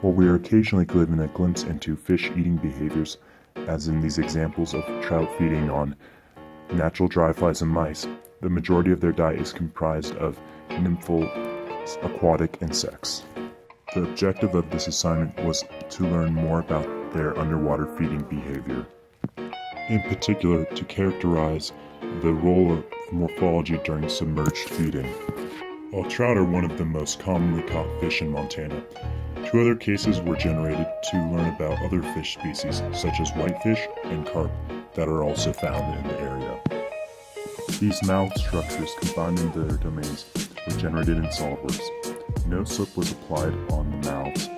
While we are occasionally given a glimpse into fish eating behaviors, as in these examples of trout feeding on natural dry flies and mice, the majority of their diet is comprised of nymphal aquatic insects. The objective of this assignment was to learn more about their underwater feeding behavior. In particular, to characterize the role of morphology during submerged feeding. While trout are one of the most commonly caught fish in Montana, two other cases were generated to learn about other fish species, such as whitefish and carp, that are also found in the area. These mouth structures combined in their domains were generated in SOLIDWORKS. No slip was applied on the mouths,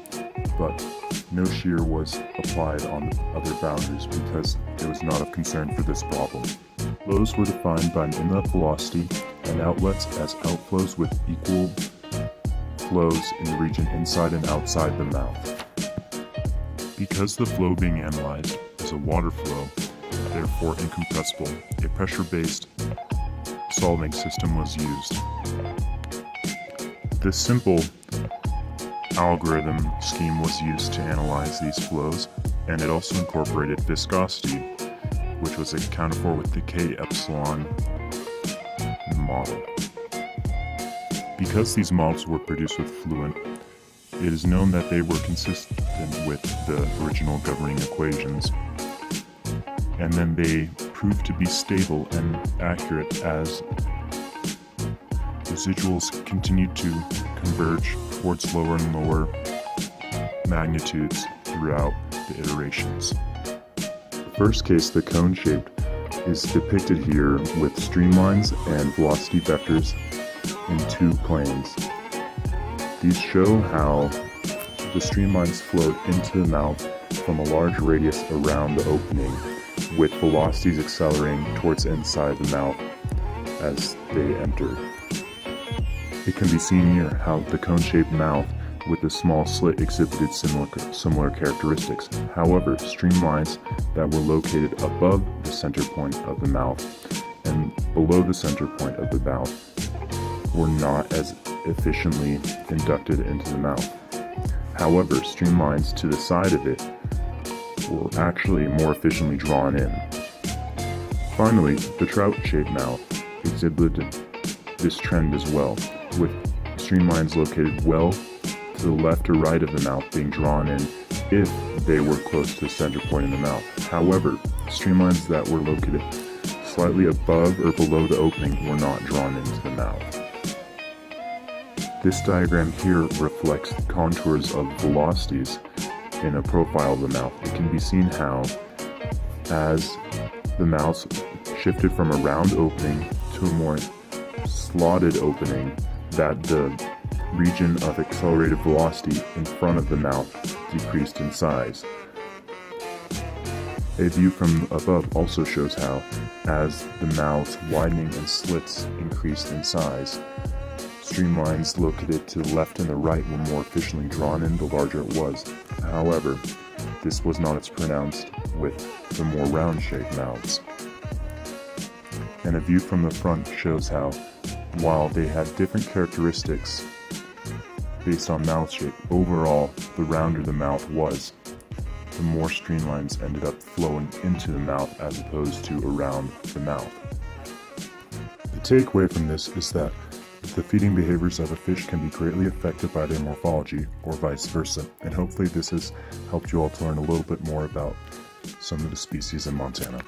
but no shear was applied on other boundaries because it was not of concern for this problem. Flows were defined by an inlet velocity and outlets as outflows with equal flows in the region inside and outside the mouth. Because the flow being analyzed is a water flow, therefore incompressible, a pressure-based solving system was used. This simple algorithm scheme was used to analyze these flows, and it also incorporated viscosity, which was accounted for with the K-epsilon model. Because these models were produced with Fluent, it is known that they were consistent with the original governing equations, and then they proved to be stable and accurate as residuals continued to converge towards lower and lower magnitudes throughout the iterations. The first case, the cone-shaped, is depicted here with streamlines and velocity vectors in two planes. These show how the streamlines float into the mouth from a large radius around the opening, with velocities accelerating towards inside the mouth as they enter. It can be seen here how the cone-shaped mouth with the small slit exhibited similar characteristics. However, streamlines that were located above the center point of the mouth and below the center point of the mouth were not as efficiently inducted into the mouth. However, streamlines to the side of it were actually more efficiently drawn in. Finally, the trout-shaped mouth exhibited this trend as well, with streamlines located well to the left or right of the mouth being drawn in if they were close to the center point in the mouth. However, streamlines that were located slightly above or below the opening were not drawn into the mouth. This diagram here reflects contours of velocities in a profile of the mouth. It can be seen how, as the mouth shifted from a round opening to a more slotted opening, that the region of accelerated velocity in front of the mouth decreased in size. A view from above also shows how, as the mouth's widening and slits increased in size, streamlines located to the left and the right were more efficiently drawn in the larger it was. However, this was not as pronounced with the more round-shaped mouths. And a view from the front shows how, while they had different characteristics based on mouth shape, overall, the rounder the mouth was, the more streamlines ended up flowing into the mouth as opposed to around the mouth. The takeaway from this is that the feeding behaviors of a fish can be greatly affected by their morphology, or vice versa, and hopefully this has helped you all to learn a little bit more about some of the species in Montana.